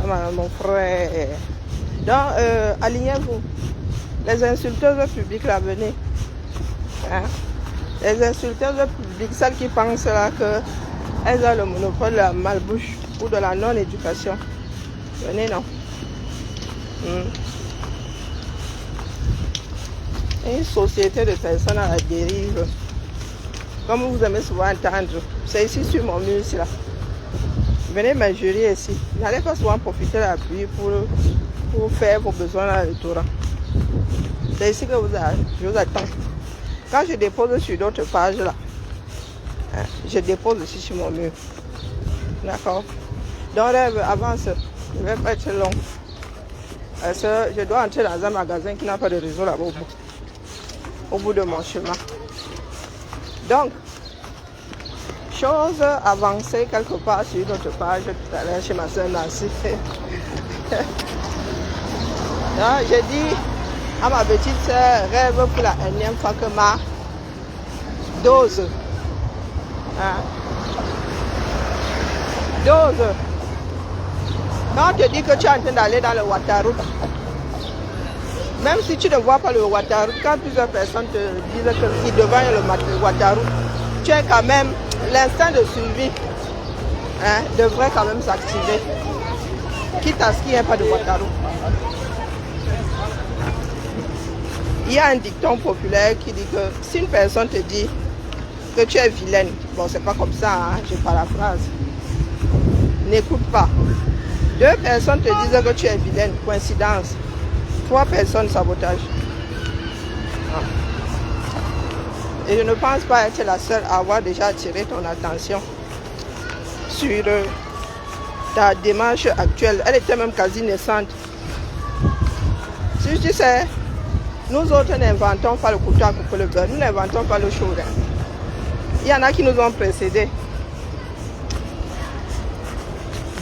mon frère. Donc, alignez-vous. Les insulteuses publiques, là, venez. Hein? Les insulteuses publiques, celles qui pensent là qu'elles ont le monopole de la malbouche ou de la non-éducation. Venez, non. Une société de personnes à la dérive. Comme vous aimez souvent entendre. C'est ici sur mon mur, ici, là. Venez m'injurier ici. N'allez pas souvent profiter de la pluie pour faire vos besoins dans le torrent. C'est ici que je vous attends. Quand je dépose sur d'autres pages là, je dépose aussi sur mon mur. D'accord? Donc rêve, avance. Je ne vais pas être long. Parce que je dois entrer dans un magasin qui n'a pas de réseau là-bas au bout de mon chemin. Donc, chose avancée quelque part sur une autre page tout à l'heure chez ma soeur Nancy. J'ai dit à ma petite soeur, rêve pour la énième fois que ma dose. Dose. Quand on te dit que tu es en train d'aller dans le Wataru, même si tu ne vois pas le Wataru, quand plusieurs personnes te disent qu'ils devant le Wataru, tu es quand même, l'instinct de survie devrait quand même s'activer. Quitte à ce qu'il n'y ait pas de Wataru. Il y a un dicton populaire qui dit que si une personne te dit que tu es vilaine, bon c'est pas comme ça, hein, je paraphrase, n'écoute pas. 2 personnes te disent que tu es vilaine, coïncidence. 3 personnes, sabotage. Et je ne pense pas être la seule à avoir déjà attiré ton attention sur ta démarche actuelle. Elle était même quasi naissante. Si tu sais, nous autres n'inventons pas le couteau à couper le beurre, nous n'inventons pas le chaud. Il y en a qui nous ont précédés.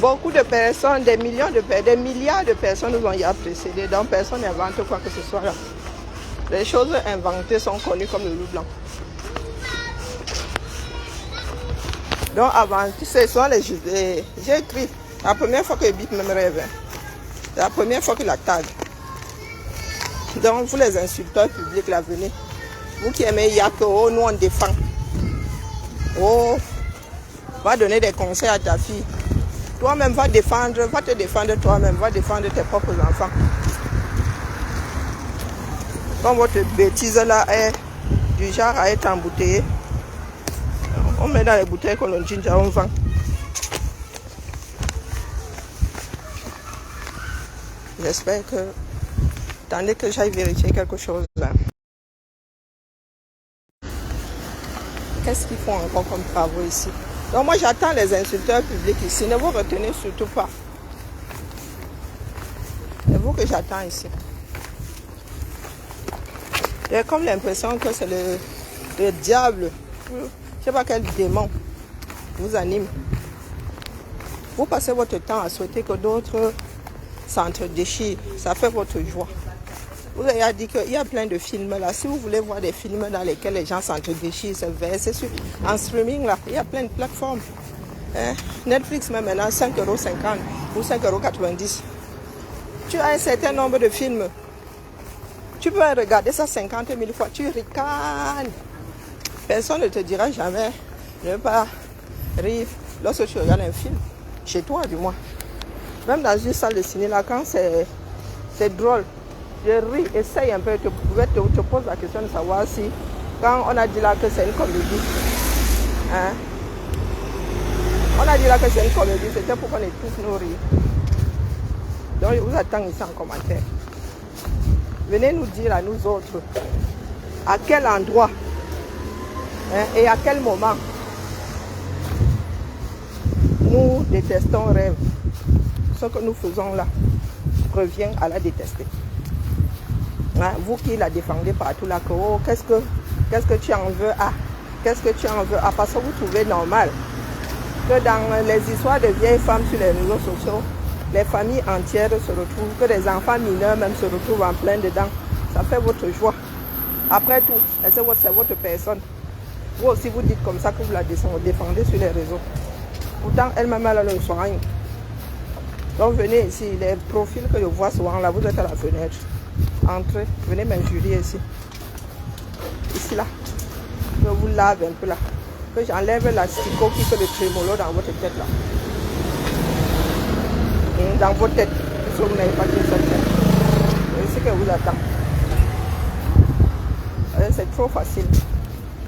Beaucoup de personnes, des milliards de personnes nous ont y précédés, donc personne n'invente quoi que ce soit là. Les choses inventées sont connues comme le loup blanc. Donc avant, ce sont j'ai écrit, la première fois que Bip me rêve, c'est la première fois que la tag. Donc vous les insulteurs publics là, venez. Vous qui aimez Yako, oh nous on défend. Oh, va donner des conseils à ta fille. Toi-même va te défendre toi-même, va défendre tes propres enfants. Comme votre bêtise là est du genre à être embouteillée, on met dans les bouteilles qu'on a ginger, on vend. J'espère que, attendez que j'aille vérifier quelque chose là. Qu'est-ce qu'ils font encore comme travaux ici? Donc moi j'attends les insulteurs publics ici. Ne vous retenez surtout pas. C'est vous que j'attends ici. J'ai comme l'impression que c'est le diable, je ne sais pas quel démon vous anime. Vous passez votre temps à souhaiter que d'autres s'entre-déchirent. Ça fait votre joie. Vous avez dit qu'il y a plein de films là. Si vous voulez voir des films dans lesquels les gens s'entre-déchirent, c'est sûr. En streaming là, il y a plein de plateformes. Netflix même maintenant 5,50 € ou 5,90 €. Tu as un certain nombre de films. Tu peux regarder ça 50 000 fois. Tu ricanes. Personne ne te dira jamais ne pas rire lorsque tu regardes un film. Chez toi du moins. Même dans une salle de ciné là, quand c'est drôle. Je ris, essaye un peu, te pose la question de savoir si, quand on a dit là que c'est une comédie, on a dit là que c'est une comédie, c'était pour qu'on ait tous nos rires. Donc je vous attends ici en commentaire. Venez nous dire à nous autres, à quel endroit et à quel moment nous détestons rêve. Ce que nous faisons là revient à la détester. Vous qui la défendez partout là, que oh, qu'est-ce que tu en veux à? Qu'est-ce que tu en veux à? Parce que vous trouvez normal que dans les histoires de vieilles femmes sur les réseaux sociaux, les familles entières se retrouvent, que les enfants mineurs même se retrouvent en plein dedans. Ça fait votre joie. Après tout, c'est votre personne. Vous aussi vous dites comme ça que vous la défendez sur les réseaux. Pourtant elle-même elle a le soin. Donc venez ici, les profils que je vois souvent là, vous êtes à la fenêtre. Entrez, venez m'injurier ici. Ici là. Je vous lave un peu là. Que j'enlève l'asticot qui fait le trémolo dans votre tête là. Et dans votre tête, parce que vous n'avez pas qu'une seule tête. C'est ce que vous attend. C'est trop facile.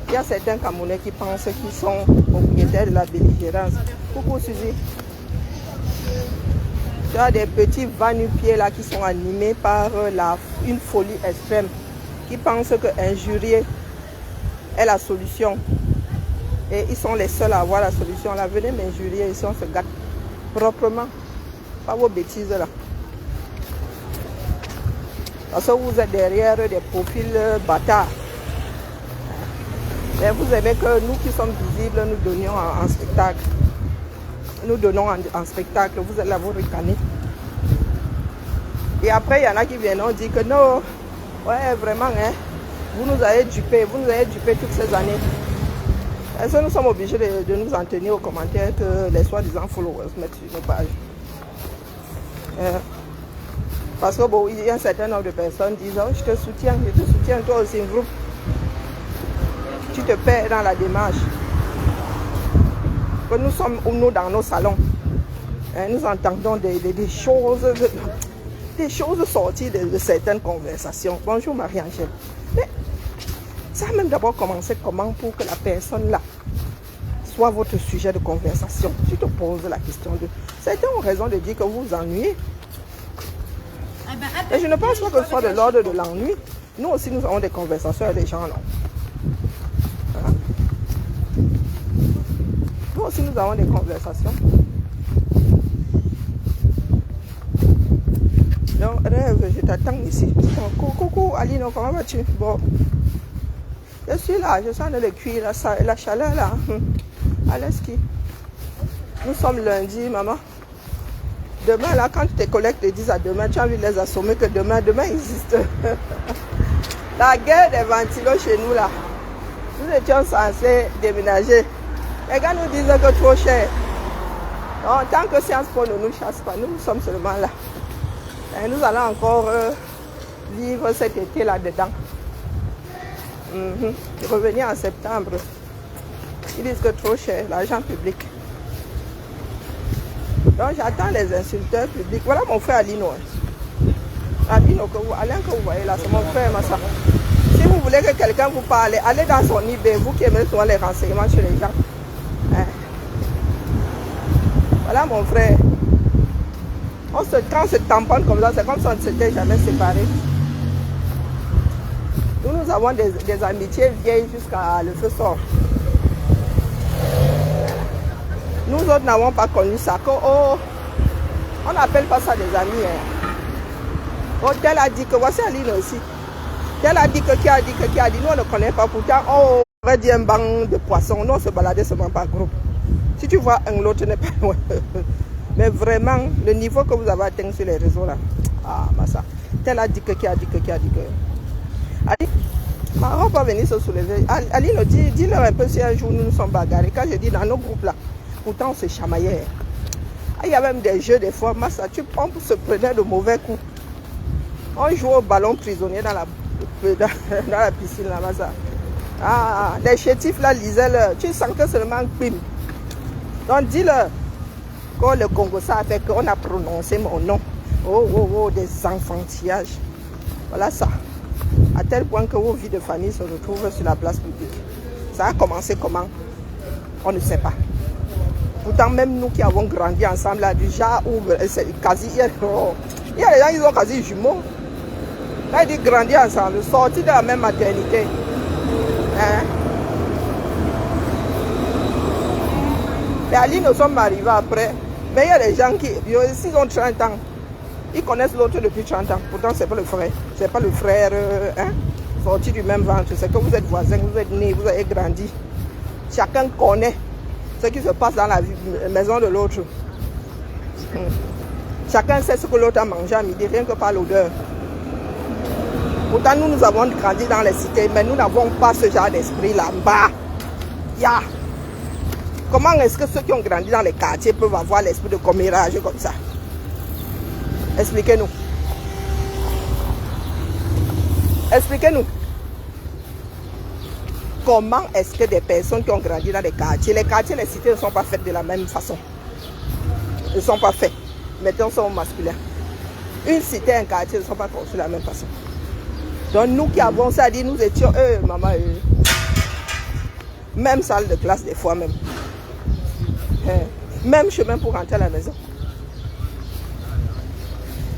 Il y a certains Camerounais qui pensent qu'ils sont propriétaires de la belligérance. Coucou Suzy. Tu as des petits va-nu-pieds là qui sont animés par une folie extrême. Qui pensent que injurier est la solution. Et ils sont les seuls à avoir la solution. Là, venez m'injurier ici, on se gâte proprement. Pas vos bêtises là. Parce que vous êtes derrière des profils bâtards. Mais vous aimez que nous qui sommes visibles, nous donnions en spectacle. Nous donnons en spectacle. Vous êtes là, vous ricanez. Et après, il y en a qui viennent dire que non, ouais, vraiment, hein, vous nous avez dupé toutes ces années. Est-ce que nous sommes obligés de nous en tenir aux commentaires que les soi-disant followers mettent sur nos pages? Parce que bon, il y a un certain nombre de personnes qui disent, oh, je te soutiens, toi aussi, groupe. Tu te perds dans la démarche. Que nous sommes nous dans nos salons. Nous entendons des choses sorties de certaines conversations. Bonjour Marie-Angèle. Mais ça a même d'abord commencé comment pour que la personne là soit votre sujet de conversation. Tu te poses la question de... Certains ont raison de dire que vous vous ennuyez. Et je ne pense pas que ce soit de l'ordre de l'ennui. Nous aussi, nous avons des conversations avec les gens, non? Hein? Nous aussi, nous avons des conversations. Donc, rêve, je t'attends ici. Coucou, Aline, comment vas-tu? Bon. Je suis là, je sens le cuir, la chaleur là. Allez, ski. Nous sommes lundi, maman. Demain, là, quand tes collègues te disent à demain, tu as envie de les assommer que demain existe. La guerre des ventilos chez nous, là. Nous étions censés déménager. Les gars nous disent que trop cher. Donc, tant que Sciences Po ne nous chasse pas, nous sommes seulement là. Et nous allons encore vivre cet été là-dedans. Revenir en septembre. Ils disent que trop cher, l'argent public. Donc j'attends les insulteurs publics. Voilà mon frère Alino. Alino, Alain que vous voyez là, c'est mon frère Massa. Si vous voulez que quelqu'un vous parle, allez dans son eBay, vous qui aimez souvent les renseignements sur les gens. Voilà mon frère. Quand on se tamponne comme ça, c'est comme si on ne s'était jamais séparés. Nous avons des amitiés vieilles jusqu'à le feu sort. Nous autres n'avons pas connu ça. On n'appelle pas ça des amis. Hein. Oh, tel a dit que, voici Aline aussi. Tel a dit que, qui a dit que, qui a dit. Nous, on ne connaît pas. Pourtant, on aurait dit un banc de poissons. Nous, on se baladait seulement par groupe. Si tu vois un, l'autre n'est pas loin. Mais vraiment, le niveau que vous avez atteint sur les réseaux là. Ah, ça. Tel a dit que, qui a dit que, qui a dit que. Aline, on va pas venir se soulever. Aline, dis-leur un peu si un jour nous nous sommes bagarrés. Quand je dis dans nos groupes là. Pourtant, on se chamaillait. Il y a même des jeux, des fois, Massa, tu pompes, se prenait de mauvais coups. On joue au ballon prisonnier dans la piscine, là, Massa. Ah, les chétifs, là, lisaient-le. Tu sentais seulement un pim. Donc, dis-leur, quand le Congo, ça a fait qu'on a prononcé mon nom. Oh, des enfantillages. Voilà ça. À tel point que vos vies de famille se retrouvent sur la place publique. Ça a commencé comment? On ne sait pas. Pourtant, même nous qui avons grandi ensemble, là, du genre où c'est quasi... Il y a des gens qui sont quasi jumeaux. Là, ils disent grandir ensemble, sortis de la même maternité. Hein? Les Aline, nous sommes arrivés après. Mais il y a des gens qui, s'ils ont 30 ans, ils connaissent l'autre depuis 30 ans. Pourtant, ce n'est pas le frère. C'est pas le frère, hein? Sorti du même ventre. C'est que vous êtes voisins, vous êtes nés, vous avez grandi. Chacun connaît ce qui se passe dans la maison de l'autre. Chacun sait ce que l'autre a mangé à midi, rien que par l'odeur. Pourtant, nous avons grandi dans les cités, mais nous n'avons pas ce genre d'esprit là-bas. Comment est-ce que ceux qui ont grandi dans les quartiers peuvent avoir l'esprit de commérage comme ça? Expliquez-nous. Expliquez-nous. Comment est-ce que des personnes qui ont grandi dans les quartiers, les cités ne sont pas faites de la même façon. Ne sont pas faits. Mettons ça au masculin. Une cité, un quartier ne sont pas construits de la même façon. Donc nous qui avons ça, dit nous étions, maman, même salle de classe des fois même. Même chemin pour rentrer à la maison.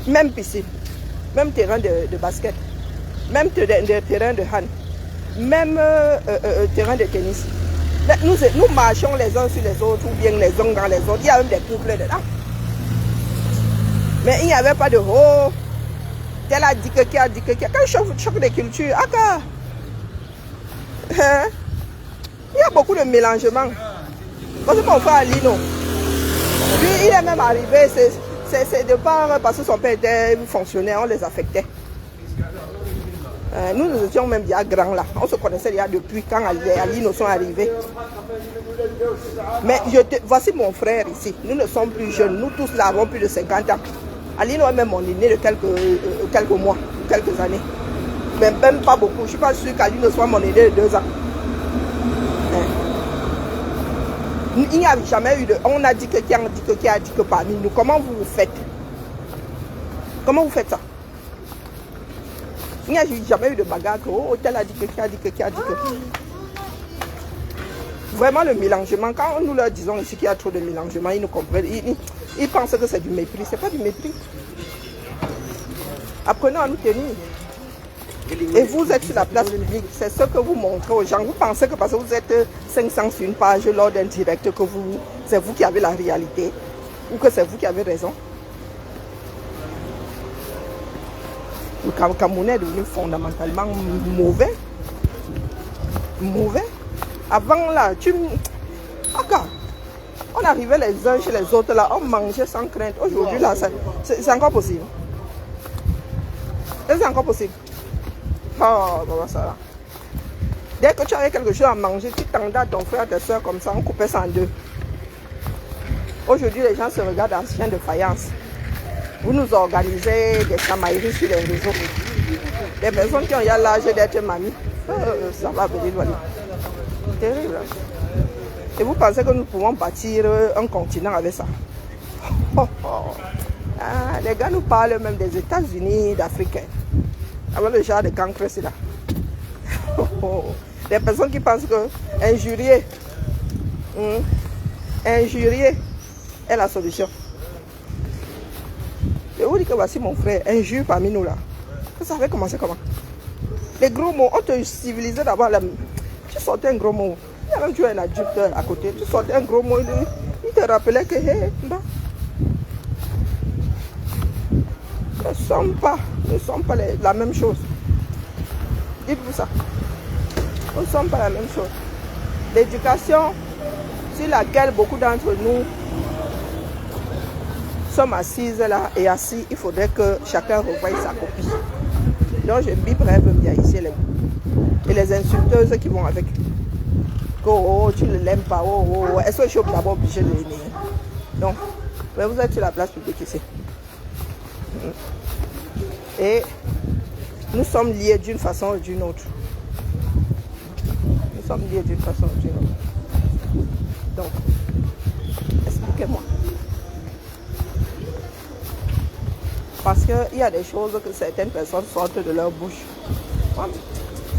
Même piscine. Même terrain de basket. Même terrain de hand. Même terrain de tennis. Nous marchons les uns sur les autres ou bien les uns dans les autres. Il y a même des couples dedans. Mais il n'y avait pas de tel a dit que qui a dit que qui a. Quand choc de culture, il y a beaucoup de mélangement. Parce que mon frère Alino, lui, il est même arrivé, c'est de part parce que son père était fonctionnaire, on les affectait. Nous étions même déjà grands là. On se connaissait déjà depuis quand les Alino sont arrivés. Mais voici mon frère ici. Nous ne sommes plus jeunes. Nous tous là avons plus de 50 ans. Alino est même mon aîné de quelques mois, quelques années. Mais même pas beaucoup. Je ne suis pas sûr qu'Alino soit mon aîné de 2 ans. Il n'y a jamais eu de... On a dit que qui a dit que qui a dit que parmi nous. Comment vous faites? Comment vous faites ça? Il n'y a jamais eu de bagarre que tel a dit que qui a dit que qui a dit que... Vraiment le mélangement. Quand nous leur disons ici qu'il y a trop de mélangement, ils nous comprennent. Ils pensent que c'est du mépris. Ce n'est pas du mépris. Apprenons à nous tenir. Et vous êtes sur la place publique, c'est ce que vous montrez aux gens. Vous pensez que parce que vous êtes 500 sur une page lors d'un direct, que c'est vous qui avez la réalité ou que c'est vous qui avez raison. Le Camerounais est devenu fondamentalement mauvais. Mauvais. Avant là, on arrivait les uns chez les autres là, on mangeait sans crainte. Aujourd'hui là, c'est encore possible. C'est encore possible. Oh, bah, ça là. Dès que tu avais quelque chose à manger, tu tendais à ton frère, à tes soeurs comme ça, on coupait ça en deux. Aujourd'hui, les gens se regardent en chien de faïence. Vous nous organisez des chamailleries sur les réseaux. Des personnes qui ont l'âge d'être mamie, ça va venir loin. C'est terrible. Et vous pensez que nous pouvons bâtir un continent avec ça? Les gars nous parlent même des États-Unis, d'Afrique. Avec le genre de cancre, c'est là. Des personnes qui pensent que injurier est la solution. Je vous dis que voici mon frère, injure parmi nous là. Vous savez commencer comment? Les gros mots, on te civilisait d'abord. Tu sortais un gros mot. Il y a même tu as un adulte à côté. Tu sortais un gros mot. Il te rappelait que nous ne sommes pas la même chose. Dites-vous ça. Nous ne sommes pas la même chose. L'éducation sur laquelle beaucoup d'entre nous sommes assises là et assis, il faudrait que chacun revoie sa copie. Donc je biperai un peu bien ici et les insulteuses qui vont avec. Que tu ne l'aimes pas, est-ce que je suis d'abord obligée de l'aimer? Non. Mais vous êtes sur la place publique ici. Et nous sommes liés d'une façon ou d'une autre. Nous sommes liés d'une façon ou d'une autre. Donc, expliquez-moi. Parce qu'il y a des choses que certaines personnes sortent de leur bouche.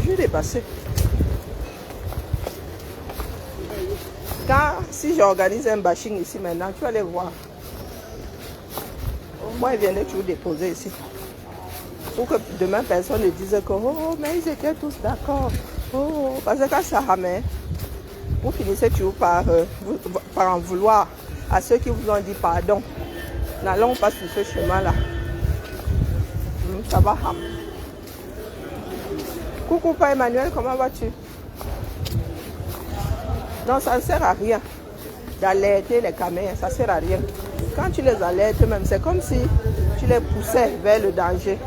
Je vais dépasser. Si j'organise un bashing ici maintenant, tu vas aller voir. Moi, ils viendraient toujours déposer ici. Pour que demain, personne ne dise que mais ils étaient tous d'accord. Parce que quand ça ramène, vous finissez toujours par en vouloir à ceux qui vous ont dit pardon. N'allons pas sur ce chemin-là. Ça va ramener. Coucou, Père Emmanuel, comment vas-tu? Donc, ça ne sert à rien d'alerter les caméras, ça ne sert à rien. Quand tu les alertes même, c'est comme si tu les poussais vers le danger.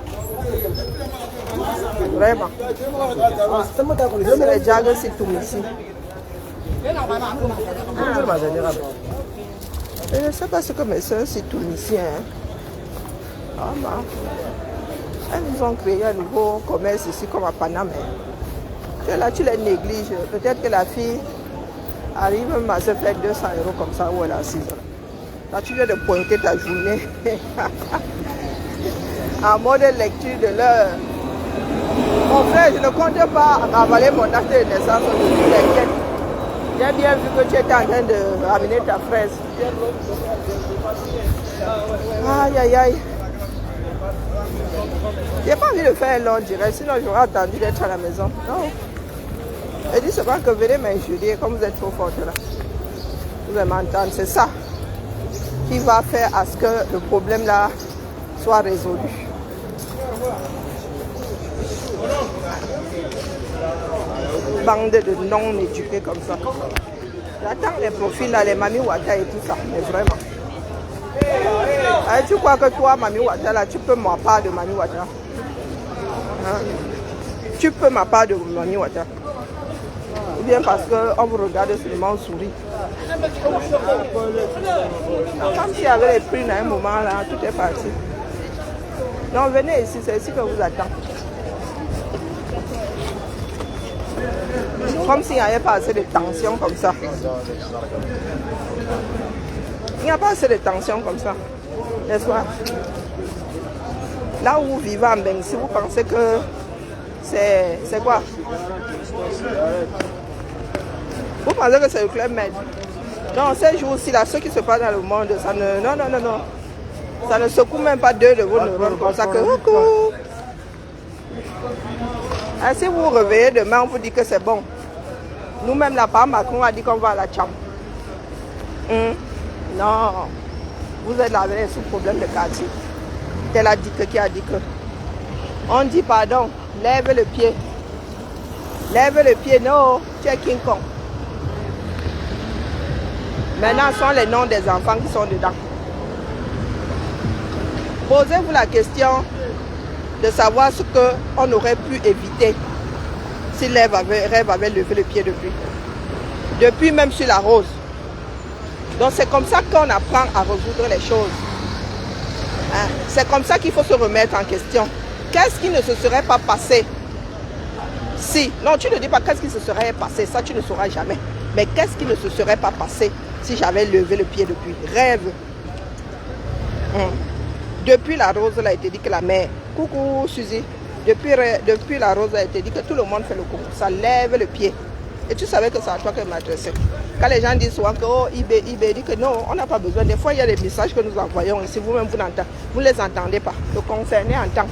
Vraiment. C'est les jagues, c'est tout ici. Je ne sais pas ce que mes soeurs, c'est tout ici. Hein. Ah, bah. Elles nous ont créé un nouveau commerce ici comme à Paname. Là, tu les négliges. Peut-être que la fille arrive même à se faire 200 € comme ça où elle est assise. Là, tu viens de pointer ta journée en mode lecture de l'heure. Mon frère, je ne compte pas avaler mon date de naissance aujourd'hui, t'inquiète. J'ai bien vu que tu étais en train de ramener ta fraise. Aïe, aïe, aïe. J'ai pas envie de faire un long direct, sinon j'aurais attendu d'être à la maison. Non. Je dis seulement que venez m'injurier comme vous êtes trop forte là. Vous allez m'entendre, c'est ça qui va faire à ce que le problème là soit résolu. Bande de non-éduqués comme ça. J'attends les profils là, les Mami Wata et tout ça, mais vraiment. Tu crois que toi, Mami Wata, là, tu peux ma part de Mami Wata? Hein? Tu peux ma part de Mami Wata? Ou bien parce qu'on vous regarde seulement en souris. Comme s'il y avait les prix à un moment là, tout est parti. Non, venez ici, c'est ici que vous attend. Comme s'il n'y avait pas assez de tension comme ça. Il n'y a pas assez de tension comme ça. N'est-ce pas? Là où vous vivez en Beng, si vous pensez que c'est quoi? Vous pensez que c'est le Club Med? Non, ces jours-ci, là, ce qui se passe dans le monde, ça ne... Non, non, non, non. Ça ne secoue même pas deux de vos neurones comme ça que... Coucou! Si vous vous réveillez demain, on vous dit que c'est bon. Nous-mêmes, là, par Macron a dit qu'on va à la chambre. Non. Vous êtes là avec ce problème de quartier. C'est la dite qui a dit que... On dit pardon, lève le pied. Lève le pied, non, tu es King Kong. Maintenant, ce sont les noms des enfants qui sont dedans. Posez-vous la question de savoir ce qu'on aurait pu éviter si Rêve avait levé le pied depuis. Depuis même sur la rose. Donc c'est comme ça qu'on apprend à résoudre les choses. Hein? C'est comme ça qu'il faut se remettre en question. Qu'est-ce qui ne se serait pas passé si... Non, tu ne dis pas qu'est-ce qui se serait passé, ça tu ne sauras jamais. Mais qu'est-ce qui ne se serait pas passé si j'avais levé le pied depuis? Rêve. Depuis la rose, il a été dit que la mère... Coucou Suzy. Depuis la rose, il a été dit que tout le monde fait le coup. Ça lève le pied. Et tu savais que c'est à toi qu'elle m'adressait. Quand les gens disent souvent que oh, eBay, dit que non, on n'a pas besoin. Des fois, il y a des messages que nous envoyons ici. Vous-même, vous ne les entendez pas. Le concerné entend.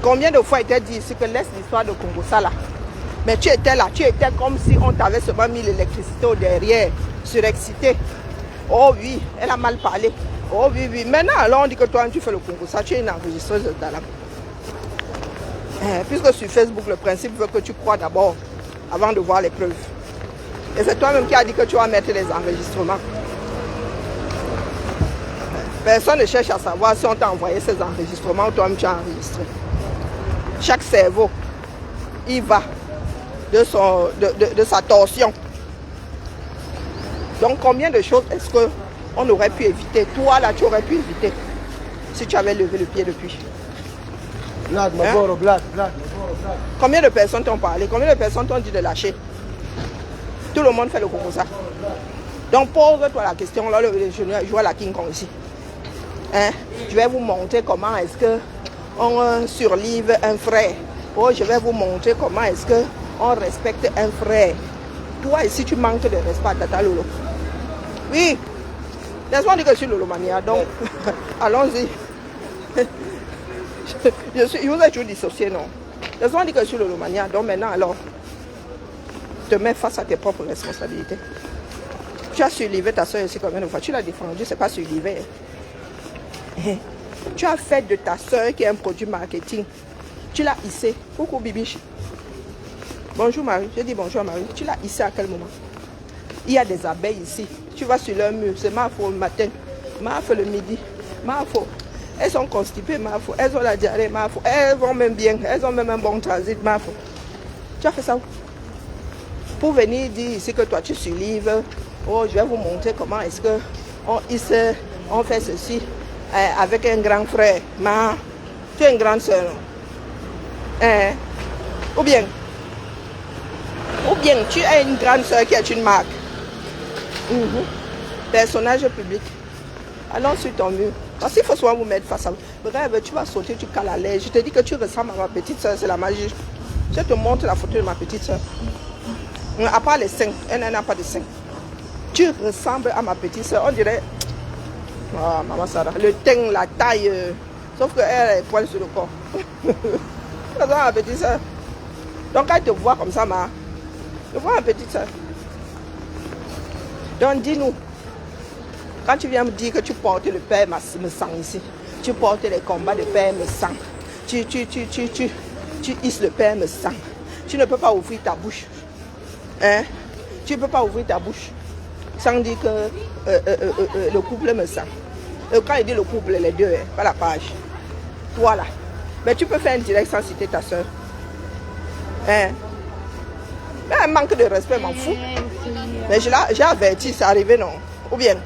Combien de fois était dit ici que laisse l'histoire de Congo ça là. Mais tu étais là, tu étais comme si on t'avait seulement mis l'électricité au derrière, surexcité. Oh oui, elle a mal parlé. Oh oui, oui. Maintenant, alors on dit que toi, tu fais le Congo ça, tu es une enregistreuse d'alarme. Puisque sur Facebook, le principe veut que tu crois d'abord avant de voir les preuves. Et c'est toi-même qui as dit que tu vas mettre les enregistrements. Personne ne cherche à savoir si on t'a envoyé ces enregistrements ou toi-même tu as enregistré. Chaque cerveau, il va de sa torsion. Donc combien de choses est-ce qu'on aurait pu éviter? Toi là, tu aurais pu éviter si tu avais levé le pied depuis. Hein? Combien de personnes t'ont parlé? Combien de personnes t'ont dit de lâcher? Tout le monde fait le concours ça. Donc pose-toi la question, là, je joue à la King Kong ici. Hein? Je vais vous montrer comment est-ce qu'on surlive un frère. Oh, je vais vous montrer comment est-ce qu'on respecte un frère. Toi ici, tu manques de respect à Tata Lolo. Oui. Laisse-moi dire que je suis Lolomania, donc allons-y. Je vous ai toujours dissocié, non? Laisse-moi dire que je suis Lolomania, donc maintenant, alors, te mets face à tes propres responsabilités. Tu as surlivé ta soeur ici combien de fois? Tu l'as défendu, c'est pas surlivé. Tu as fait de ta soeur qui est un produit marketing. Tu l'as hissé. Coucou Bibiche. Bonjour Marie. Je dis bonjour à Marie. Tu l'as hissé à quel moment? Il y a des abeilles ici. Tu vas sur leur mur. C'est ma faute le matin. Ma faute le midi. Ma faute. Elles sont constipées, ma faute. Elles ont la diarrhée, ma faute. Elles vont même bien. Elles ont même un bon transit, ma faute. Tu as fait ça où? Pour venir dire ici que toi tu surlives. Oh, je vais vous montrer comment est-ce qu'on hisse, on fait ceci. avec un grand frère. Ma, tu es une grande soeur, non? Ou bien tu es une grande soeur qui est une marque. Personnage public. Allons sur ton mur. Parce qu'il faut souvent vous mettre face à vous. Bref, tu vas sauter, tu cales à l'air. Je te dis que tu ressembles à ma petite soeur, c'est la magie. Je te montre la photo de ma petite soeur. À part les seins, elle n'a pas de seins. Tu ressembles à ma petite soeur. On dirait, oh, maman Sarah, le teint, la taille. Sauf qu'elle a les poils sur le corps. Tu ressembles à ma petite soeur. Donc elle te voit comme ça, ma. Je vois ma petite soeur. Donc dis-nous, quand tu viens me dire que tu portes le père me sang ici, tu portes les combats de père me sang, tu hisses le père me sang, tu ne peux pas ouvrir ta bouche. Hein? Tu ne peux pas ouvrir ta bouche sans dire que le couple me sang. Quand il dit le couple, les deux, hein, pas la page. Voilà. Mais tu peux faire un direct sans citer ta soeur. Hein? Mais un manque de respect, m'en fous. Mais j'ai averti, c'est arrivé, non? Ou bien,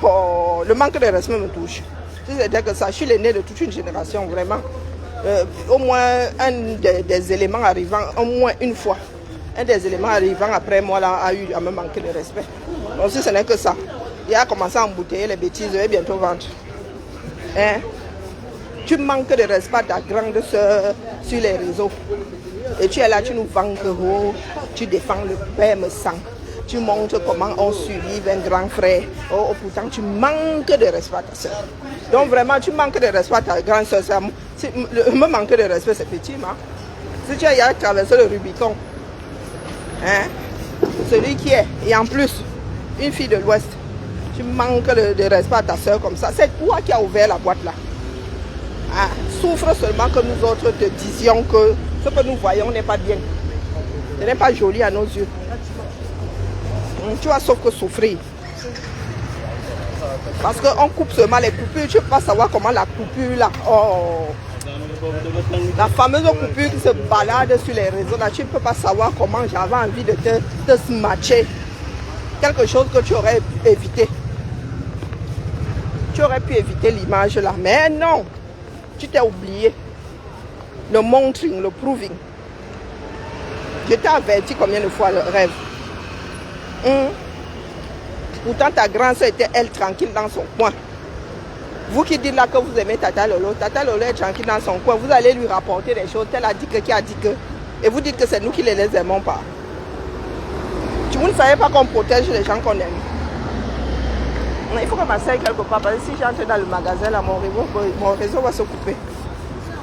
oh, le manque de respect me touche. Si c'était que ça, je suis l'aîné de toute une génération, vraiment. Au moins un des éléments arrivant, au moins une fois, un des éléments arrivant après moi là, a eu à me manquer de respect. Donc si ce n'est que ça, il a commencé à embouteiller les bêtises, je vais bientôt vendre. Hein? Tu manques de respect à ta grande soeur sur les réseaux. Et tu es là, tu nous vends que oh, tu défends le père me sang. Tu montres comment on survive un grand frère. Oh, pourtant, tu manques de respect à ta soeur. Donc vraiment, tu manques de respect à ta grande soeur. Me manquer de respect, c'est petit, ma. Si tu as traversé le Rubicon, hein, celui qui est, et en plus, une fille de l'Ouest, tu manques de respect à ta soeur comme ça. C'est toi qui as ouvert la boîte là. Ah, souffre seulement que nous autres te disions que ce que nous voyons n'est pas bien. Ce n'est pas joli à nos yeux. Tu vas sauf que souffrir. Parce qu'on coupe seulement les coupures. Tu ne peux pas savoir comment la coupure là. Oh. La fameuse coupure qui se balade sur les réseaux là. Tu ne peux pas savoir comment j'avais envie de te smatcher. Quelque chose que tu aurais évité. Tu aurais pu éviter l'image là. Mais non. Tu t'es oublié. Le montring, le proving. Je t'ai averti combien de fois le rêve. Pourtant ta grande soeur était elle tranquille dans son coin. Vous qui dites là que vous aimez Tata Lolo est tranquille dans son coin. Vous allez lui rapporter des choses. Elle a dit que, qui a dit que. Et vous dites que c'est nous qui les aimons pas. Vous ne savez pas qu'on protège les gens qu'on aime. Il faut que ma soeur quelque part. Parce que si j'entre dans le magasin là, mon réseau va se couper.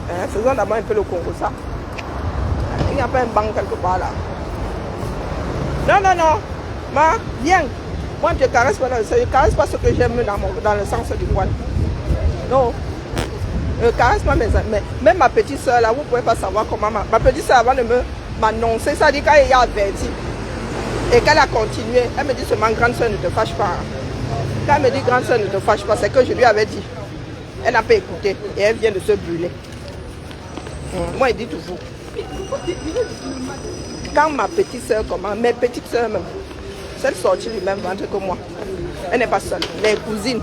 Hein, faisons d'abord un peu le Congo ça. Il n'y a pas un banc quelque part là. Non. Ma, viens. Moi, je ne caresse pas dans le sens. Je ne caresse pas ce que j'aime dans le sens du poil. Non. Je ne caresse pas mes amis. Même ma petite soeur là, vous ne pouvez pas savoir comment. Ma petite soeur avant de m'annoncer, ça dit qu'elle y a averti. Et qu'elle a continué. Elle me dit seulement, grande soeur, ne te fâche pas. Quand elle me dit, grande soeur, ne te fâche pas, c'est que je lui avais dit. Elle n'a pas écouté. Et elle vient de se brûler. Moi, il dit toujours. Quand ma petite soeur commence, mes petites soeurs même, celles sorties du même ventre que moi, elle n'est pas seule. Les cousines,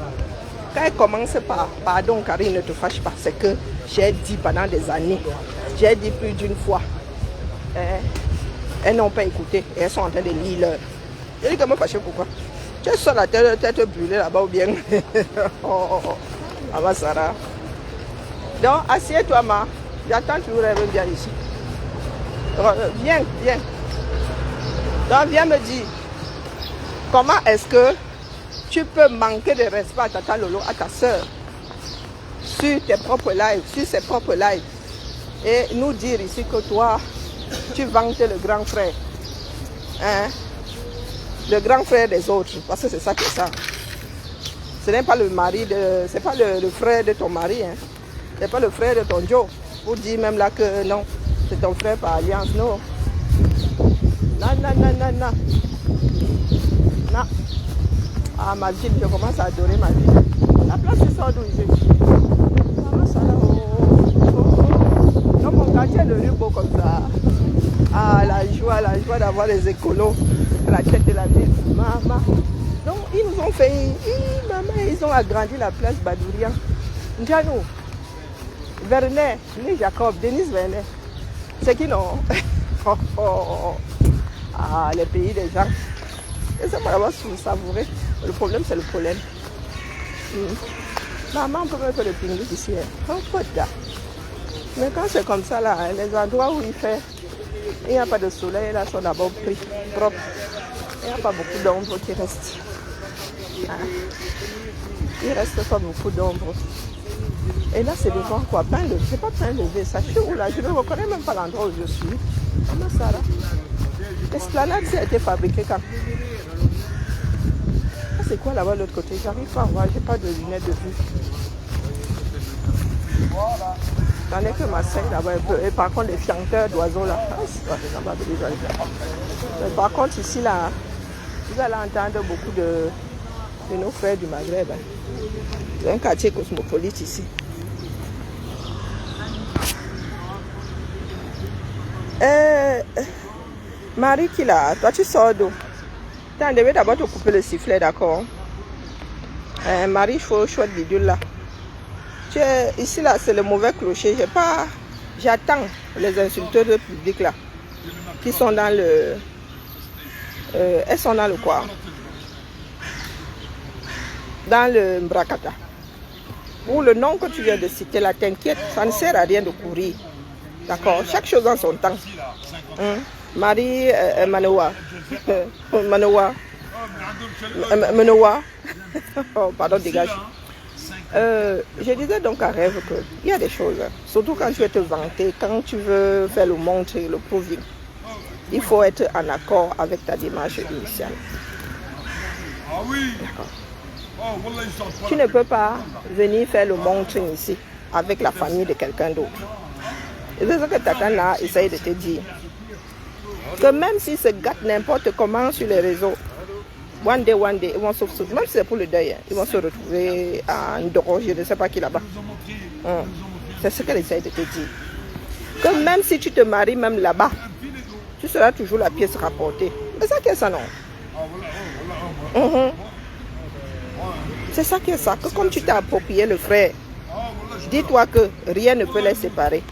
quand elles commencent par pardon, Karine, ne te fâche pas, c'est que j'ai dit pendant des années, j'ai dit plus d'une fois, elles n'ont pas écouté et elles sont en train de lire leur. Je dis que me fâcher pourquoi? Tu es seule la tête brûlée là-bas ou bien? Oh. Maman Sarah. Donc, assieds-toi, ma. J'attends toujours, elle bien ici. Viens. Donc, viens me dire, comment est-ce que tu peux manquer de respect à Tata Lolo, à ta soeur, sur tes propres lives, sur ses propres lives, et nous dire ici que toi, tu vantes le grand frère. Hein? Le grand frère des autres, parce que c'est ça que ça. Ce n'est pas le mari de... C'est pas le frère de ton mari, hein. C'est pas le frère de ton Joe. Pour dire même là que non, c'est ton frère par alliance, non. Non. Ah, ma ville, je commence à adorer ma ville. La place c'est ça d'où il est. Donc mon quartier ne rit pas comme ça. Ah, la joie d'avoir les écolos à la tête de la ville. Maman. Donc Ils nous ont fait... Maman, ils ont agrandi la place Badourian. Ndianou, Vernet, Jacob, Denise Vernet. C'est qui non? Ah, les pays des gens. Et ça va avoir savourer. Le problème, c'est le pollen. Maman, on peut mettre le pinguis ici. Oh, mais quand c'est comme ça, là, les endroits où il n'y a pas de soleil, là, sont d'abord pris, propres. Il n'y a pas beaucoup d'ombre qui reste. Il ne reste pas beaucoup d'ombre. Et là, c'est devant quoi? Pain levé. C'est pas pain levé. Ça, je suis où là? Je ne reconnais même pas l'endroit où je suis. Comment ça là? L'esplanade, ça a été fabriqué quand? C'est quoi là-bas de l'autre côté? J'arrive pas à voir. J'ai pas de lunettes de vue. J'en ai que ma scène là-bas un peu. Et par contre, les chanteurs d'oiseaux là. Mais par contre, ici là, vous allez entendre beaucoup de nos frères du Maghreb. C'est un quartier cosmopolite ici. Marie qui là, toi tu sors d'où? On devait d'abord te couper le sifflet, d'accord? Marie, il faut chouette bidule là. Ici là, c'est le mauvais clocher. J'attends les insulteurs publics là, qui sont dans le... elles sont dans le quoi? Dans le Mbrakata. Pour le nom que tu viens de citer là, t'inquiète, ça ne sert à rien de courir. D'accord? Chaque chose en son temps. Marie Manoa. Manoa. Oh, pardon, dégage. Je disais donc à Rêve qu'il y a des choses, surtout quand tu veux te vanter, quand tu veux faire le montre et le proving, il faut être en accord avec ta démarche initiale. Tu ne peux pas venir faire le montré ici avec la famille de quelqu'un d'autre. Et c'est ce que Tata là essaye de te dire. Que même s'ils se gâtent n'importe comment sur les réseaux, one day, ils vont même si c'est pour le deuil, ils vont se retrouver à Ndoro, je ne sais pas qui là-bas. C'est ce qu'elle essaye de te dire. Que même si tu te maries même là-bas, tu seras toujours la pièce rapportée. C'est ça qui est ça, non? C'est ça qui est ça. Que comme tu t'es approprié le frère, dis-toi que rien ne peut les séparer.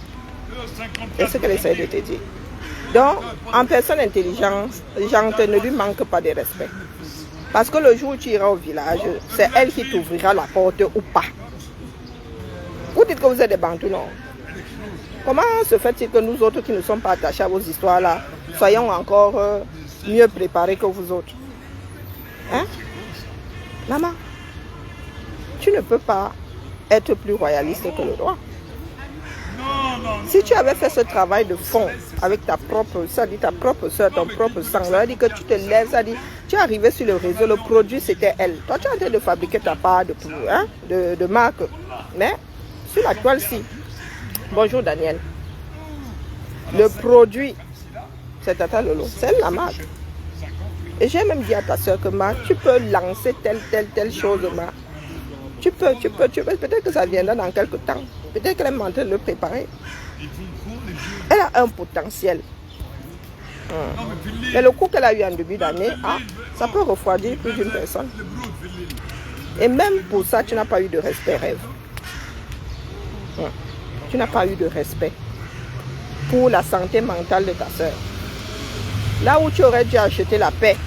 C'est ce qu'elle essaie de te dire. Donc, en personne intelligente, ne lui manque pas de respect. Parce que le jour où tu iras au village, c'est elle qui t'ouvrira la porte ou pas. Vous dites que vous êtes des Bantous, non? Comment se fait-il que nous autres qui ne sommes pas attachés à vos histoires là, soyons encore mieux préparés que vous autres? Hein? Maman, tu ne peux pas être plus royaliste que le roi. Si tu avais fait ce travail de fond avec ta propre soeur, ton propre sang, ça dit que tu te lèves, ça dit, tu es arrivé sur le réseau, le produit c'était elle. Toi tu es en train de fabriquer ta part de marque. Mais sur la toile, si. Bonjour Daniel. Le produit, c'est Tata Lolo, c'est la marque. Et j'ai même dit à ta soeur que tu peux lancer telle chose, Tu peux. Peut-être que ça viendra dans quelques temps. Peut-être qu'elle est en train de le préparer. Elle a un potentiel. Mais le coup qu'elle a eu en début d'année, ça peut refroidir plus d'une personne. Et même pour ça, tu n'as pas eu de respect, Rêve. Tu n'as pas eu de respect pour la santé mentale de ta soeur. Là où tu aurais dû acheter la paix,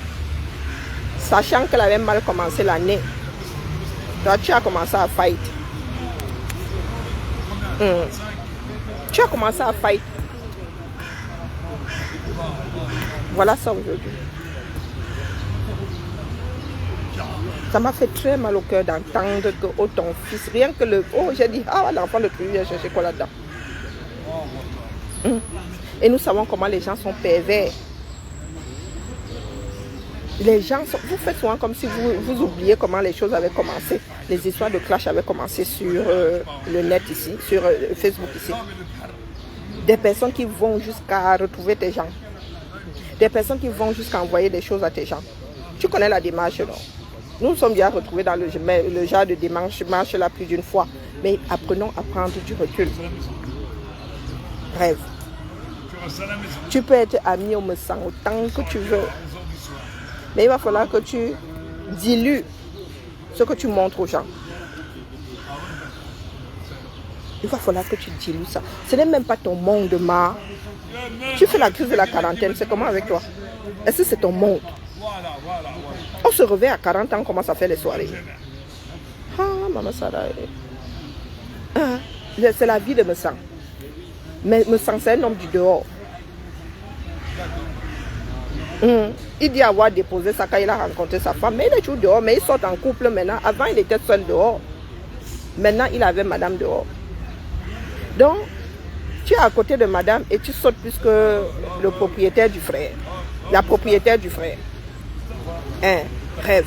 sachant qu'elle avait mal commencé l'année, toi, tu as commencé à fight. Tu as commencé à fight. Voilà ça aujourd'hui. Ça m'a fait très mal au cœur d'entendre que ton fils, rien que le... Oh, j'ai dit, l'enfant de plus vient chercher quoi là-dedans. Et nous savons comment les gens sont pervers. Les gens sont... Vous faites souvent comme si vous oubliez comment les choses avaient commencé. Les histoires de clash avaient commencé sur le net ici, sur Facebook ici. Des personnes qui vont jusqu'à retrouver tes gens. Des personnes qui vont jusqu'à envoyer des choses à tes gens. Tu connais la démarche, non? Nous sommes déjà retrouvés dans le genre de démarche là plus d'une fois. Mais apprenons à prendre du recul. Rêve. Tu peux être ami au me sang autant que tu veux. Mais il va falloir que tu dilue ce que tu montres aux gens. Il va falloir que tu dilues ça. Ce n'est même pas ton monde, ma. Tu fais la crise de la quarantaine, c'est comment avec toi? Est-ce que c'est ton monde? On se réveille à 40 ans, on commence à faire les soirées. Ah, maman Sarah. Ah, c'est la vie de Messang. Mais Messang, c'est un homme du dehors. Il dit avoir déposé ça quand il a rencontré sa femme. Mais il est toujours dehors, mais ils sortent en couple maintenant. Avant, il était seul dehors. Maintenant, il avait madame dehors. Donc, tu es à côté de madame et tu sautes plus que le propriétaire du frère. La propriétaire du frère. Rêve.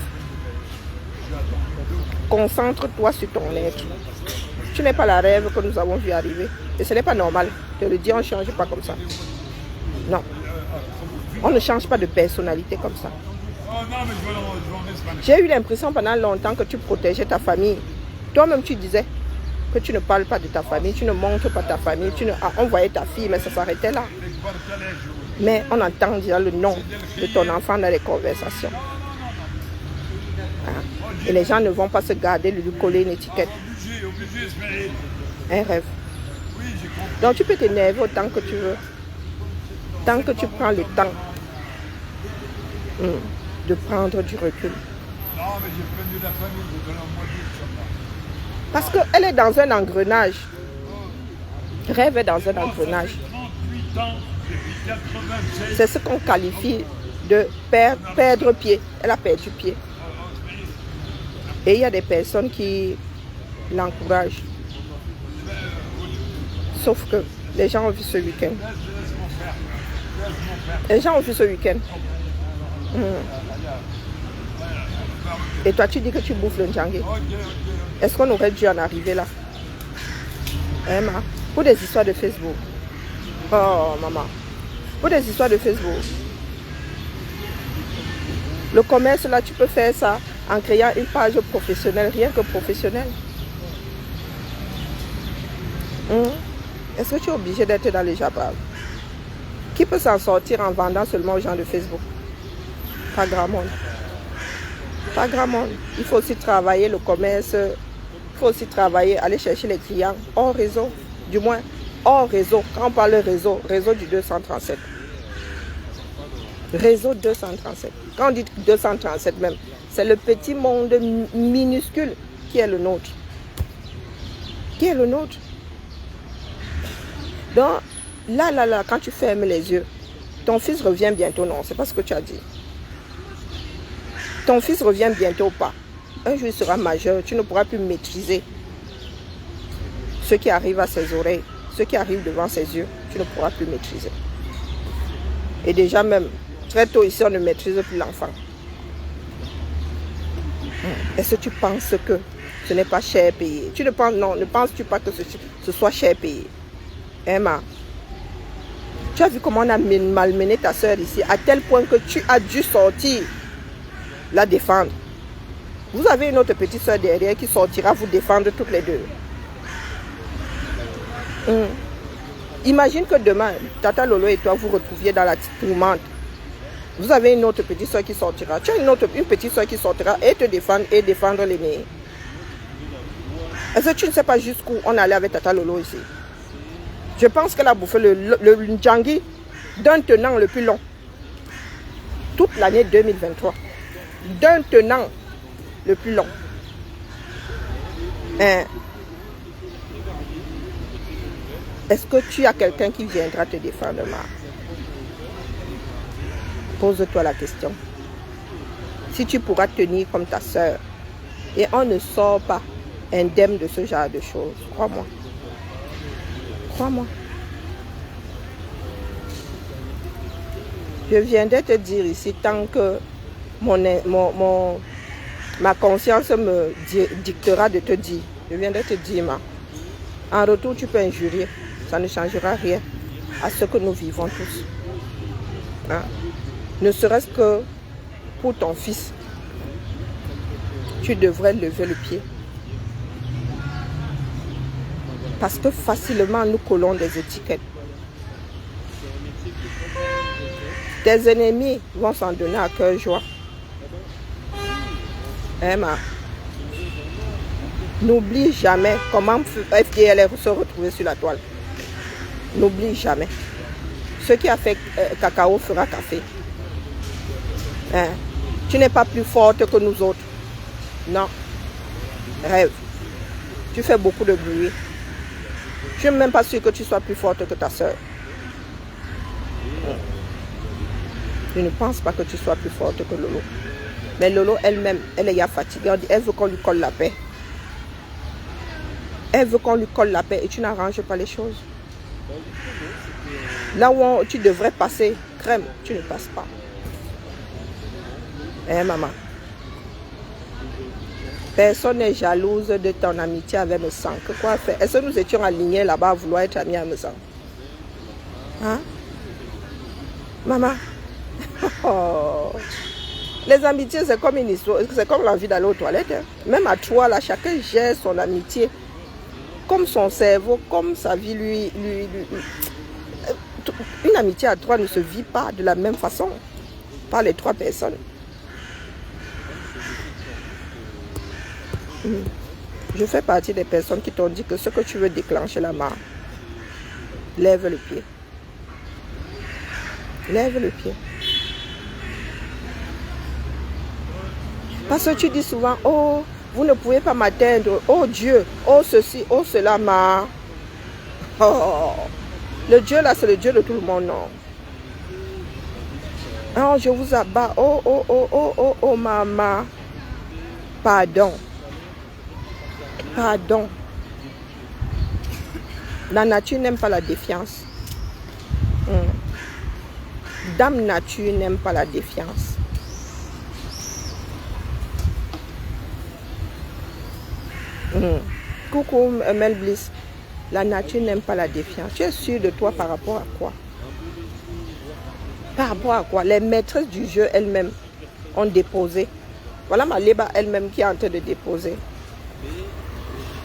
Concentre-toi sur ton être. Tu n'es pas la rêve que nous avons vu arriver. Et ce n'est pas normal. Je te le dis, on ne change pas comme ça. Non. On ne change pas de personnalité comme ça. J'ai eu l'impression pendant longtemps que tu protégeais ta famille. Toi-même, tu disais que tu ne parles pas de ta famille, tu ne montres pas ta famille. On voyait ta fille, mais ça s'arrêtait là. Mais on entend déjà le nom de ton enfant dans les conversations. Et les gens ne vont pas se garder de lui coller une étiquette. Un rêve. Donc tu peux t'énerver autant que tu veux. Tant que tu prends le temps de prendre du recul. Parce qu'elle est dans un engrenage. Rêve est dans un engrenage. C'est ce qu'on qualifie de perdre pied. Elle a perdu pied. Et il y a des personnes qui l'encouragent. Sauf que les gens ont vu ce week-end. Les gens ont vu ce week-end. Et toi, tu dis que tu bouffes le Ndjangé. Est-ce qu'on aurait dû en arriver là? Emma, pour des histoires de Facebook. Oh, maman. Pour des histoires de Facebook. Le commerce, là, tu peux faire ça en créant une page professionnelle, rien que professionnelle. Est-ce que tu es obligé d'être dans les jabars? Qui peut s'en sortir en vendant seulement aux gens de Facebook? Pas grand monde. Pas grand monde. Il faut aussi travailler le commerce. Il faut aussi travailler, aller chercher les clients hors réseau. Du moins, hors réseau. Quand on parle de réseau, réseau du 237. Réseau 237. Quand on dit 237 même, c'est le petit monde minuscule qui est le nôtre. Qui est le nôtre. Donc, là, quand tu fermes les yeux, ton fils revient bientôt, non, c'est pas ce que tu as dit. Ton fils revient bientôt ou pas. Un jour, il sera majeur, tu ne pourras plus maîtriser ce qui arrive à ses oreilles, ce qui arrive devant ses yeux, tu ne pourras plus maîtriser. Et déjà même, très tôt ici, on ne maîtrise plus l'enfant. Est-ce que tu penses que ce n'est pas cher payé? Tu ne penses, non, ne penses-tu pas que ce soit cher payé? Emma, tu as vu comment on a malmené ta soeur ici, à tel point que tu as dû sortir la défendre. Vous avez une autre petite soeur derrière qui sortira vous défendre toutes les deux. Imagine que demain, Tata Lolo et toi vous retrouviez dans la tourmente. Vous avez une autre petite soeur qui sortira. Tu as une petite soeur qui sortira et te défendre et défendre l'aîné. Est-ce que tu ne sais pas jusqu'où on allait avec Tata Lolo ici? Je pense qu'elle a bouffé le Ndjangé d'un tenant le plus long. Toute l'année 2023. D'un tenant le plus long. Est-ce que tu as quelqu'un qui viendra te défendre, ma? Pose-toi la question. Si tu pourras tenir comme ta soeur. Et on ne sort pas indemne de ce genre de choses. Crois-moi. Crois-moi. Je viendrai te dire ici, tant que ma conscience me dictera de te dire. Je viendrai te dire, ma. En retour, tu peux injurier. Ça ne changera rien à ce que nous vivons tous. Hein? Ne serait-ce que pour ton fils. Tu devrais lever le pied. Parce que facilement, nous collons des étiquettes. Tes ennemis vont s'en donner à cœur joie. Emma, n'oublie jamais comment FDLR se retrouver sur la toile. N'oublie jamais. Ce qui a fait cacao fera café. Hein? Tu n'es pas plus forte que nous autres. Non. Rêve. Tu fais beaucoup de bruit. Je ne suis même pas sûre que tu sois plus forte que ta soeur. Je ne pense pas que tu sois plus forte que Lolo. Mais Lolo elle-même, elle est fatiguée. Elle veut qu'on lui colle la paix. Elle veut qu'on lui colle la paix et tu n'arranges pas les choses. Là où tu devrais passer crème, tu ne passes pas. Hein, maman? Personne n'est jalouse de ton amitié avec me sang. Que quoi faire? Est-ce que nous étions alignés là-bas à vouloir être amis à me sang? Hein? Maman? Oh. Les amitiés, c'est comme une histoire, c'est comme l'envie d'aller aux toilettes. Hein. Même à toi, là, chacun gère son amitié comme son cerveau, comme sa vie lui. Une amitié à trois ne se vit pas de la même façon par les trois personnes. Je fais partie des personnes qui t'ont dit que ce que tu veux déclencher la marre, lève le pied. Lève le pied. Parce que tu dis souvent, oh, vous ne pouvez pas m'atteindre, oh Dieu, oh ceci, oh cela, ma. Oh, le Dieu là, c'est le Dieu de tout le monde, non. Oh, je vous abats, oh, oh, oh, oh, oh, oh, maman. Pardon. Pardon. La nature n'aime pas la défiance. Dame nature n'aime pas la défiance. Coucou Mel Bliss. La nature n'aime pas la défiance. Tu es sûr de toi par rapport à quoi? Par rapport à quoi? Les maîtresses du jeu elles-mêmes ont déposé. Voilà Maléba elle-même qui est en train de déposer.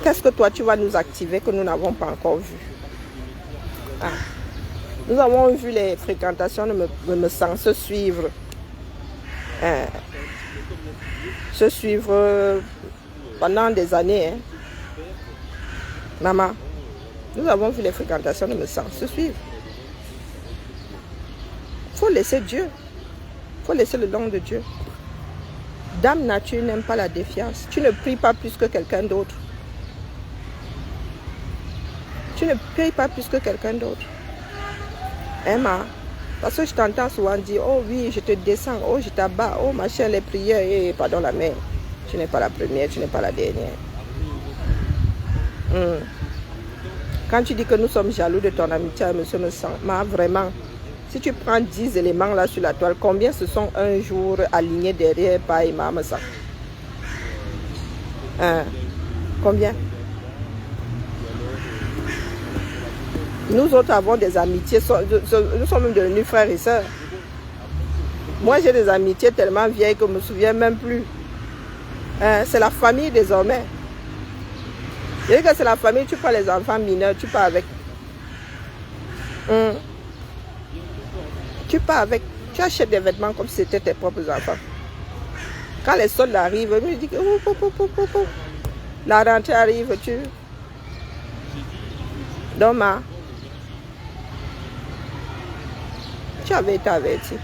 Qu'est-ce que toi tu vas nous activer que nous n'avons pas encore vu? Ah. Nous avons vu les fréquentations de me sens se suivre. Se suivre pendant des années. Hein. Maman, nous avons vu les fréquentations de me sens se suivre. Il faut laisser Dieu. Il faut laisser le don de Dieu. Dame nature n'aime pas la défiance. Tu ne pries pas plus que quelqu'un d'autre. Tu ne pries pas plus que quelqu'un d'autre. Emma, parce que je t'entends souvent dire, oh oui, je te descends, oh je t'abats, oh ma chère, les prières, et pardon la mère. Tu n'es pas la première, tu n'es pas la dernière. Quand tu dis que nous sommes jaloux de ton amitié à monsieur me sent, mais vraiment, si tu prends 10 éléments là sur la toile, combien se sont un jour alignés derrière par Imam Sang? Combien? Nous autres avons des amitiés, nous sommes même devenus frères et sœurs. Moi j'ai des amitiés tellement vieilles que je ne me souviens même plus. C'est la famille désormais. Je dis que c'est la famille, tu prends les enfants mineurs, tu pars avec. Tu pars avec, tu achètes des vêtements comme si c'était tes propres enfants. Quand les soldes arrivent, je dis que la rentrée arrive, Doma, tu avais été averti.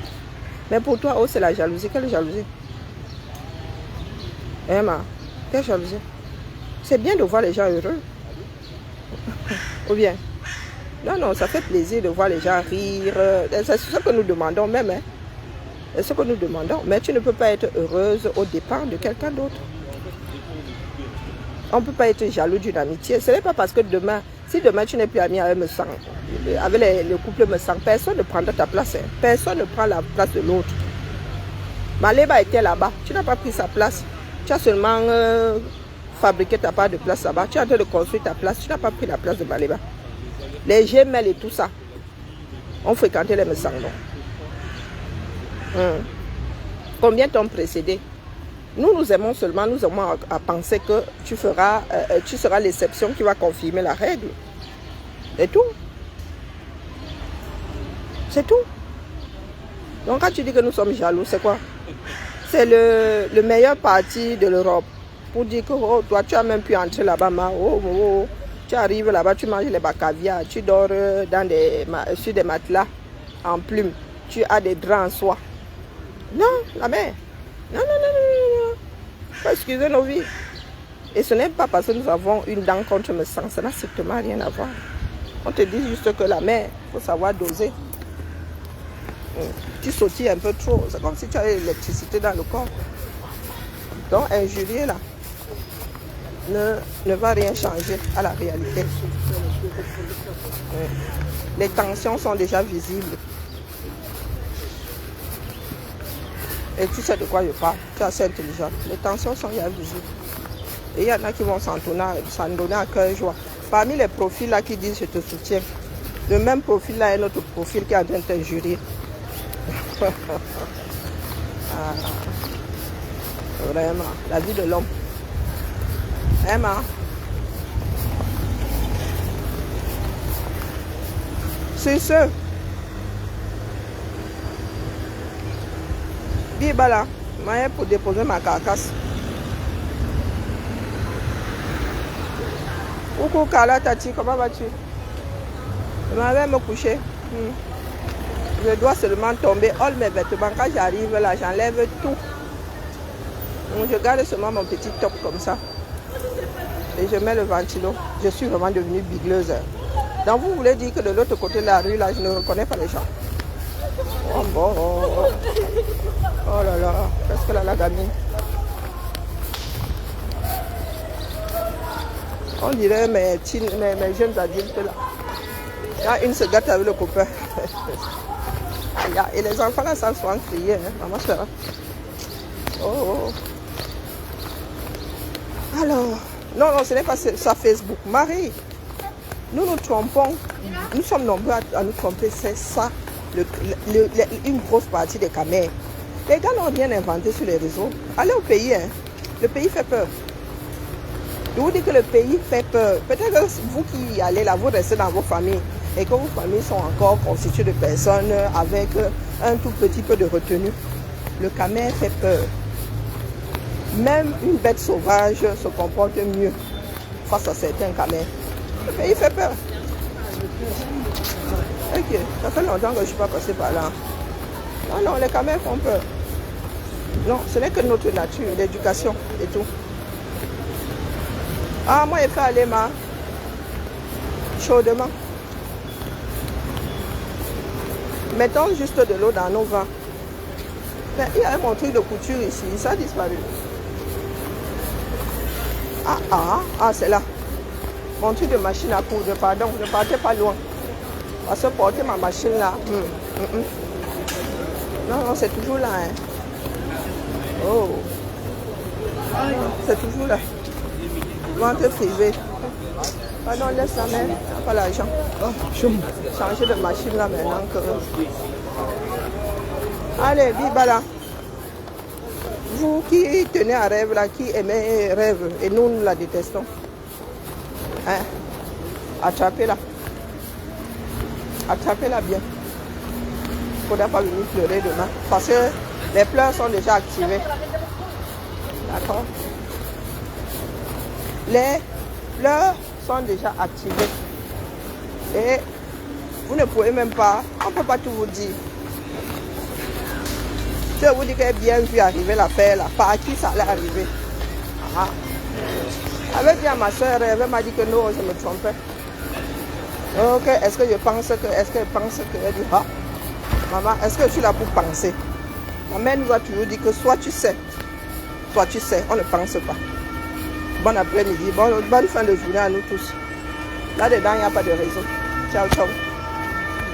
Mais pour toi, oh, c'est la jalousie. Quelle jalousie? Emma, quelle jalousie? C'est bien de voir les gens heureux. Ou bien? Non, non, ça fait plaisir de voir les gens rire. C'est ce que nous demandons même. Hein. C'est ce que nous demandons. Mais tu ne peux pas être heureuse au départ de quelqu'un d'autre. On ne peut pas être jaloux d'une amitié. Ce n'est pas parce que demain, si demain tu n'es plus ami avec me sang, avec le couple me sang, personne ne prendra ta place. Hein. Personne ne prend la place de l'autre. Maléba était là-bas. Tu n'as pas pris sa place. Tu as seulement fabriqué ta part de place là-bas. Tu es en train de construire ta place. Tu n'as pas pris la place de Maléba. Les gemelles et tout ça ont fréquenté les Messangons. Combien t'ont précédé? Nous aimons seulement, nous aimons à penser que tu seras l'exception qui va confirmer la règle. C'est tout. C'est tout. Donc quand tu dis que nous sommes jaloux, c'est quoi? c'est le meilleur parti de l'Europe. Pour dire que oh, toi, tu as même pu entrer là-bas. Tu arrives là-bas, tu manges les caviar, tu dors sur des matelas en plumes. Tu as des draps en soie. Non, la mer. Non. Faut excuser nos vies. Et ce n'est pas parce que nous avons une dent contre le sang. Ça n'a strictement rien à voir. On te dit juste que la mer, il faut savoir doser. Tu sautilles un peu trop. C'est comme si tu avais l'électricité dans le corps. Donc, injurier là ne va rien changer à la réalité. Les tensions sont déjà visibles. Et tu sais de quoi je parle. Tu es assez intelligent. Les tensions sont déjà visibles. Et il y en a qui vont s'en donner à cœur et joie. Parmi les profils là qui disent je te soutiens, le même profil là est notre profil qui est en train de t'injurier. Vraiment, la vie de l'homme. Emma. C'est ce. Biba là, je pour déposer ma carcasse. Coucou Kala Tati, comment vas-tu? Je m'avais me coucher. Je dois seulement tomber. All mes vêtements, quand j'arrive là, j'enlève tout. Donc, je garde seulement mon petit top comme ça. Et je mets le ventilo. Je suis vraiment devenue bigleuse. Donc vous voulez dire que de l'autre côté de la rue, là, je ne reconnais pas les gens. Oh bon. Oh là là, qu'est-ce qu'elle a la gamine? On dirait mes jeunes adultes là. Il y a une se gâte avec le copain. Et les enfants là savent souvent crier, hein, maman soeur. Oh. Alors, non, ce n'est pas ça Facebook. Marie, nous nous trompons. Nous sommes nombreux à nous tromper. C'est ça, une grosse partie des Camers. Les gars n'ont rien inventé sur les réseaux. Allez au pays, hein. Le pays fait peur. Je vous dis que le pays fait peur. Peut-être que vous qui allez là, vous restez dans vos familles et que vos familles sont encore constituées de personnes avec un tout petit peu de retenue. Le Camer fait peur. Même une bête sauvage se comporte mieux face à certains Camers. Le pays fait peur. Ok, ça fait longtemps que je ne suis pas passé par là. Non, les Camers font peur. Non, ce n'est que notre nature, l'éducation et tout. Ah, moi, il fait aller chaudement. Mettons juste de l'eau dans nos vins. Mais il y a mon truc de couture ici, ça a disparu. Ah, c'est là. Mon truc de machine à coudre, pardon, je ne partais pas loin. Parce que porter ma machine là. Non, c'est toujours là. Hein. Oh. C'est toujours là. Vente privée. Pardon, laisse la main, pas l'argent. Changer de machine là maintenant que. Allez, vive là. Vous qui tenez à rêve là, qui aimez rêve, et nous la détestons. Hein? Attrapez-la. Attrapez-la bien. Il ne faudra pas venir pleurer demain. Parce que les pleurs sont déjà activés. D'accord? Les pleurs sont déjà activés. Et vous ne pouvez même pas, on ne peut pas tout vous dire. Je vous dis qu'elle a bien vu arriver l'affaire là. Par qui ça allait arriver? Avec bien ma soeur, elle m'a dit que non, je me trompais. Ok, est-ce que je pense que, elle dit, maman, est-ce que je suis là pour penser? Ma mère nous a toujours dit que soit tu sais, on ne pense pas. Bon après-midi, bonne fin de journée à nous tous. Là-dedans, il n'y a pas de raison. Ciao, ciao.